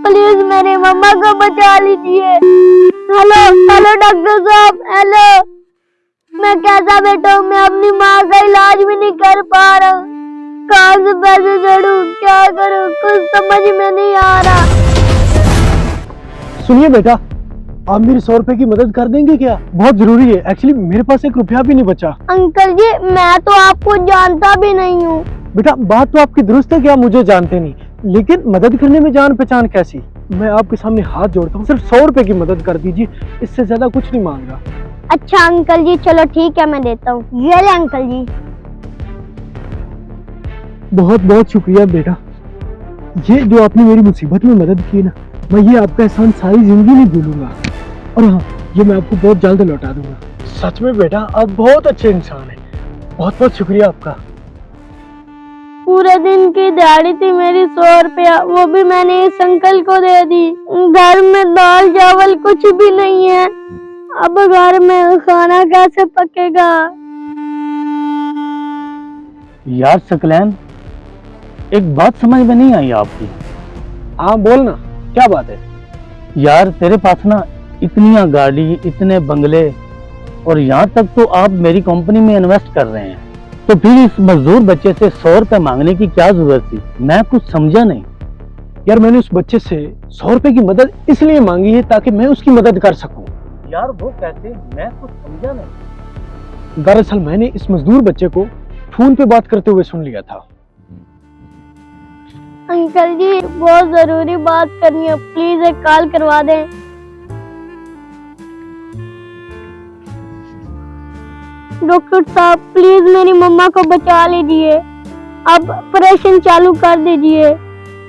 Please मेरी मम्मा को बचा लीजिए। हेलो हेलो डॉक्टर साहब, हेलो। मैं कैसा बेटा हूँ, मैं अपनी माँ का इलाज भी नहीं कर पा रहा हूँ। कहाँ से पैसे जोड़ूं, क्या करूँ, कुछ समझ में नहीं आ रहा। सुनिए बेटा, आप मेरी 100 रुपए की मदद कर देंगे क्या? बहुत जरूरी है, एक्चुअली मेरे पास 1 रुपया भी नहीं बचा। अंकल जी, मैं तो आपको जानता भी नहीं हूँ। बेटा बात तो आपकी दुरुस्त है कि आप मुझे जानते नहीं, लेकिन मदद करने में जान पहचान कैसी? मैं आपके सामने हाथ जोड़ता हूँ, सिर्फ 100 रुपए की मदद कर दीजिए, इससे ज्यादा कुछ नहीं मांग रहा। अच्छा अंकल जी, चलो ठीक है, मैं देता हूँ। ये ले अंकल जी। बहुत बहुत शुक्रिया बेटा, ये जो आपने मेरी मुसीबत में मदद की ना, मैं ये आपका एहसान सारी जिंदगी नहीं भूलूंगा। और हाँ, ये मैं आपको बहुत जल्द लौटा दूंगा। सच में बेटा, आप बहुत अच्छे इंसान हैं, बहुत बहुत शुक्रिया आपका। पूरे दिन की दिहाड़ी थी मेरी 100 रुपया, वो भी मैंने इस अंकल को दे दी। घर में दाल चावल कुछ भी नहीं है, अब घर में खाना कैसे पकेगा? यार सकलैन, एक बात समझ में नहीं आई आपकी। हाँ बोल ना, क्या बात है? यार तेरे पास ना इतनी गाड़ी, इतने बंगले, और यहाँ तक तो आप मेरी कंपनी में इन्वेस्ट कर रहे हैं, तो फिर इस मजदूर बच्चे से 100 रुपए मांगने की क्या जरूरत थी? मैं कुछ समझा नहीं। यार मैंने उस बच्चे से 100 रुपए की मदद इसलिए मांगी है ताकि मैं उसकी मदद कर सकूं। यार वो कैसे? मैं कुछ समझा नहीं। दरअसल मैंने इस मजदूर बच्चे को फोन पे बात करते हुए सुन लिया था। अंकल जी, बहुत जरूरी बात करनी है, प्लीज एक कॉल करवा दें। डॉक्टर साहब, प्लीज मेरी मम्मा को बचा लीजिए, अब ऑपरेशन चालू कर दीजिए।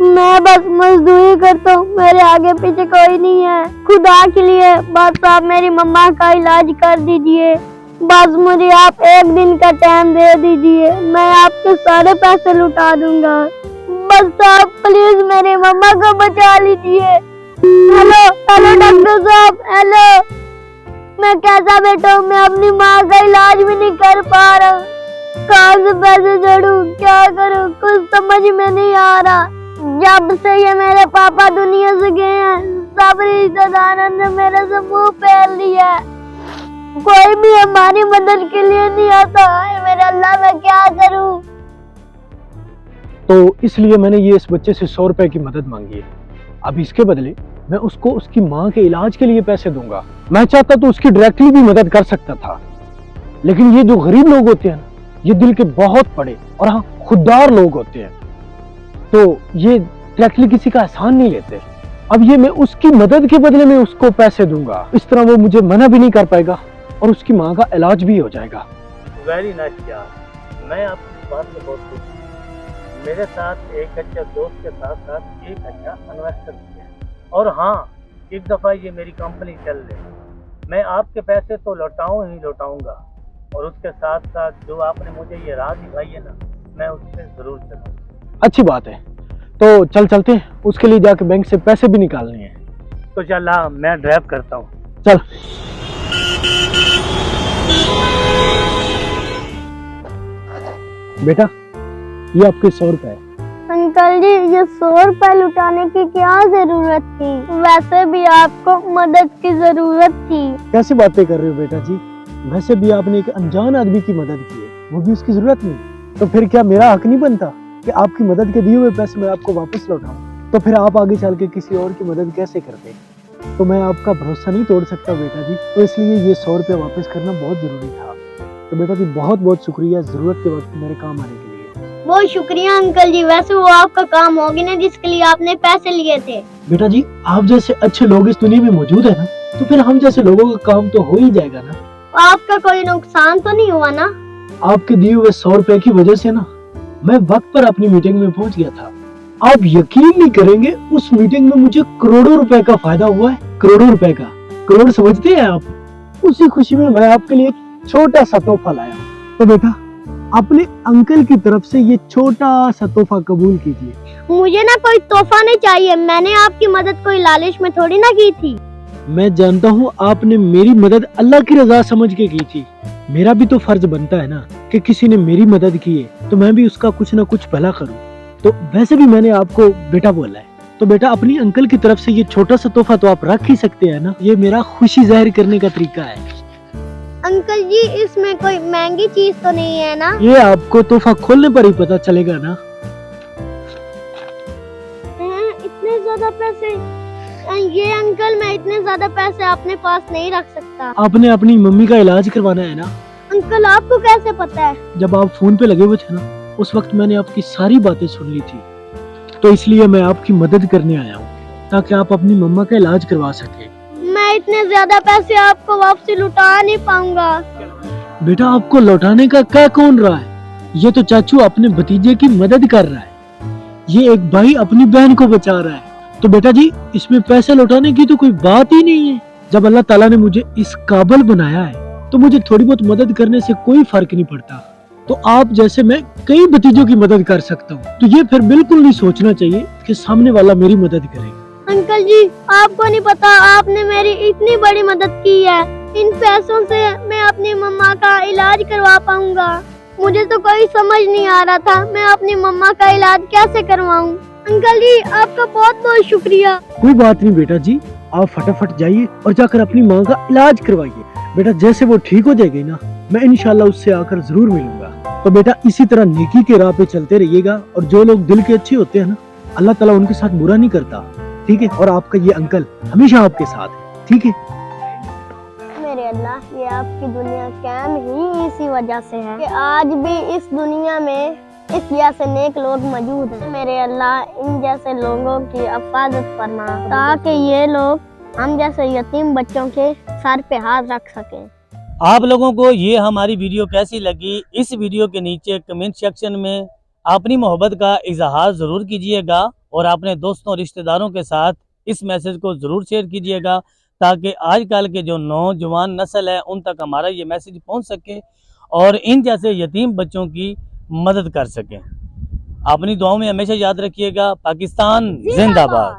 मैं बस मजदूरी करता हूँ, मेरे आगे पीछे कोई नहीं है। खुदा के लिए बस आप मेरी मम्मा का इलाज कर दीजिए। बस मुझे आप 1 दिन का टाइम दे दीजिए, मैं आपके सारे पैसे लुटा दूंगा। बस आप प्लीज मेरी मम्मा को बचा लीजिए। हेलो हेलो डॉक्टर साहब, हेलो। मैं कैसा बेटा हूँ, मैं अपनी माँ का इलाज भी नहीं कर पा रहा हूँ। कहाँ से पैसे जोड़ूं, क्या करूँ, कुछ समझ में नहीं आ रहा। जब से ये मेरे पापा दुनिया से गए हैं, सब रिश्तेदारों ने मेरे से मुंह फेर लिया। कोई भी हमारी मदद के लिए नहीं आता। मेरे अल्लाह, मैं क्या करूँ? तो इसलिए मैंने ये इस बच्चे से 100 रुपए की मदद मांगी है। अब इसके बदले मैं उसको उसकी माँ के इलाज के लिए पैसे दूंगा। मैं चाहता तो उसकी डायरेक्टली भी मदद कर सकता था, लेकिन ये जो गरीब लोग होते हैं ना, ये दिल के बहुत बड़े और हाँ खुददार लोग होते हैं, तो ये डायरेक्टली किसी का एहसान नहीं लेते। अब ये मैं उसकी मदद के बदले में उसको पैसे दूंगा, इस तरह वो मुझे मना भी नहीं कर पाएगा और उसकी माँ का इलाज भी हो जाएगा। वेरी नाइस यार, मैं आपकी बात से बहुत खुश हूँ। मेरे साथ एक अच्छा दोस्त के साथ साथ एक अच्छा इन्वेस्टर भी है, और हाँ, एक दफा ये मेरी कंपनी चल ले, मैं आपके पैसे तो लौटाऊं ही लौटाऊंगा, और उसके साथ साथ जो आपने मुझे ये राह दिखाई है ना, मैं उससे जरूर चलूंगा। अच्छी बात है, तो चलते हैं, उसके लिए जाके बैंक से पैसे भी निकालने हैं। तो चल हाँ, मैं ड्राइव करता हूँ। चल। बेटा, ये आपके 100 रुपए है। अंकल जी, ये 100 रुपए लुटाने की क्या जरूरत थी? वैसे भी आपको मदद की जरूरत थी। कैसी बातें कर रहे हो बेटा जी? वैसे भी आपने एक अनजान आदमी की मदद की है, वो भी उसकी जरूरत नहीं, तो फिर क्या मेरा हक नहीं बनता कि आपकी मदद के दिए हुए पैसे मैं आपको वापस लौटाऊं? तो फिर आप आगे चल के किसी और की मदद कैसे करते? तो मैं आपका भरोसा नहीं तोड़ सकता बेटा जी, तो इसलिए ये 100 रुपया वापस करना बहुत जरूरी था। तो बेटा जी बहुत बहुत शुक्रिया जरूरत के वक्त मेरे काम आने के लिए। बहुत शुक्रिया अंकल जी, वैसे वो आपका काम होगी ना जिसके लिए आपने पैसे लिए थे। बेटा जी, आप जैसे अच्छे लोग इस दुनिया में मौजूद है ना, तो फिर हम जैसे लोगों का काम तो हो ही जाएगा ना। आपका कोई नुकसान तो नहीं हुआ ना? आपके दिए हुए 100 रुपए की वजह से ना मैं वक्त पर अपनी मीटिंग में पहुंच गया था। आप यकीन नहीं करेंगे, उस मीटिंग में मुझे करोड़ों रुपए का फायदा हुआ है। करोड़ों रुपए का, करोड़ समझते हैं आप? उसी खुशी में मैं आपके लिए एक छोटा सा तोहफा लाया हूं। तो बेटा, अपने अंकल की तरफ से ये छोटा सा तोहफा कबूल कीजिए। मुझे ना कोई तोहफा नहीं चाहिए, मैंने आपकी मदद कोई लालच में थोड़ी ना की थी। मैं जानता हूँ आपने मेरी मदद अल्लाह की रजा समझ के की थी। मेरा भी तो फर्ज बनता है ना कि किसी ने मेरी मदद की है तो मैं भी उसका कुछ ना कुछ भला करूँ। तो वैसे भी मैंने आपको बेटा बोला है, तो बेटा अपनी अंकल की तरफ से ये छोटा सा तोहफा तो आप रख ही सकते हैं ना, ये मेरा खुशी जाहिर करने का तरीका है। अंकल जी इसमें कोई महंगी चीज तो नहीं है ना? ये आपको तोहफा खोलने पर ही पता चलेगा ना। इतने ज्यादा पैसे? ये अंकल मैं इतने ज्यादा पैसे अपने पास नहीं रख सकता। आपने अपनी मम्मी का इलाज करवाना है ना। अंकल आपको कैसे पता है? जब आप फोन पे लगे हुए थे ना, उस वक्त मैंने आपकी सारी बातें सुन ली थी, तो इसलिए मैं आपकी मदद करने आया हूँ ताकि आप अपनी मम्मा का इलाज करवा सके। मैं इतने ज्यादा पैसे आपको वापसी लौटा नहीं पाऊंगा। बेटा आपको लौटाने का क्या कौन रहा है, ये तो चाचू अपने भतीजे की मदद कर रहा है, ये एक भाई अपनी बहन को बचा रहा है। तो बेटा जी इसमें पैसे लौटाने की तो कोई बात ही नहीं है। जब अल्लाह ताला ने मुझे इस काबिल बनाया है तो मुझे थोड़ी बहुत मदद करने से कोई फर्क नहीं पड़ता। तो आप जैसे मैं कई भतीजों की मदद कर सकता हूँ, तो ये फिर बिल्कुल नहीं सोचना चाहिए कि सामने वाला मेरी मदद करे। अंकल जी आपको नहीं पता आपने मेरी इतनी बड़ी मदद की है। इन पैसों से मैं अपनी मम्मा का इलाज करवा पाऊंगा। मुझे तो कोई समझ नहीं आ रहा था मैं अपनी मम्मा का इलाज कैसे करवाऊं। अंकल जी आपका बहुत बहुत शुक्रिया। कोई बात नहीं बेटा जी, आप फटाफट जाइए और जाकर अपनी माँ का इलाज करवाइए। बेटा जैसे वो ठीक हो जाएगी ना, मैं इंशाल्लाह उससे आकर जरूर मिलूंगा। तो बेटा इसी तरह नेकी के राह पे चलते रहिएगा, और जो लोग दिल के अच्छे होते हैं ना, अल्लाह ताला उनके साथ बुरा नहीं करता, ठीक है। और आपका ये अंकल हमेशा आपके साथ है, ठीक है। मेरे अल्लाह ये आपकी दुनिया कायम ही इसी वजह से है कि आज भी इस दुनिया में इस जैसे नेक लोग मौजूद हैं। मेरे अल्लाह इन जैसे लोगों की हिफाजत फरमा ताकि ये लोग हम जैसे यतीम बच्चों के सर पे हाथ रख सकें। आप लोगों को ये हमारी वीडियो कैसी लगी, इस वीडियो के नीचे कमेंट सेक्शन में अपनी मोहब्बत का इजहार ज़रूर कीजिएगा, और अपने दोस्तों रिश्तेदारों के साथ इस मैसेज को ज़रूर शेयर कीजिएगा ताकि आजकल के जो नौजवान नस्ल है उन तक हमारा ये मैसेज पहुंच सके और इन जैसे यतीम बच्चों की मदद कर सकें। अपनी दुआओं में हमेशा याद रखिएगा। पाकिस्तान जिंदाबाद।